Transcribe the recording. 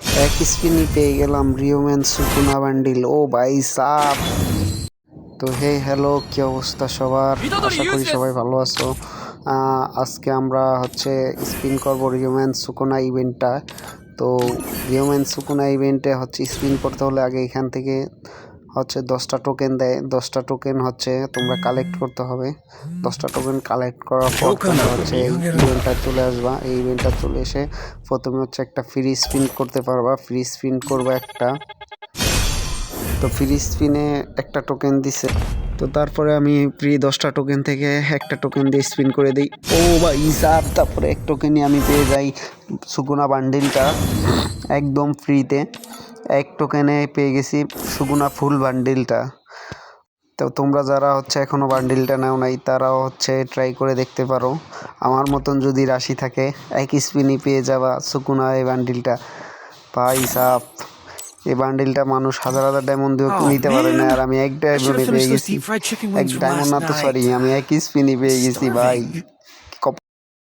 এক স্পিনই পেয়ে গেলাম রিওম্যান সুকুনা বান্ডিল। ও ভাই সাব। তো হে হ্যালো, কি অবস্থা সবার? আশা করি সবাই ভালো আছো। আজকে আমরা হচ্ছে স্পিন করব রিওম্যান সুকুনা ইভেন্টটা। তো রিওম্যান সুকুনা ইভেন্টে হচ্ছে স্পিন করতে হলে আগে এখান থেকে হচ্ছে 10টা টোকেন দেয়। 10টা টোকেন হচ্ছে তোমরা কালেক্ট করতে হবে। 10টা টোকেন কালেক্ট করার পর তোমরা হচ্ছে এই ইভেন্টটা চলে আসবা। এই ইভেন্টটা চলে এসে প্রথমে হচ্ছে একটা ফ্রি স্পিন করতে পারবা। ফ্রি স্পিন করবা একটা। তো ফ্রি স্পিনে একটা টোকেন দিছে। তো তারপরে আমি ফ্রি 10টা টোকেন থেকে একটা টোকেন দিয়ে স্পিন করে দিই। ও ভাই হিসাব, তারপরে এক টোকেনই আমি পেয়ে যাই সুগুনা বান্ডিলটা একদম ফ্রিতে। এক টোকেনে পেয়ে গেছি সুগুনা ফুল বান্ডিলটা। তো তোমরা যারা হচ্ছে এখনও বান্ডিলটা নাও নাই তারাও হচ্ছে ট্রাই করে দেখতে পারো। আমার মতন যদি রাশি থাকে এক স্পিনই পেয়ে যাবা সুকুনা এই বান্ডিলটা। ভাই সাপ, এই বান্ডিলটা মানুষ হাজার হাজার ডায়মন্ড দিয়ে নিতে পারে না, আর আমি এক ডায়মন্ডে পেয়ে গেছি। এক ডায়মন্ড না তো, সরি, আমি এক স্পিনই পেয়ে গেছি ভাই।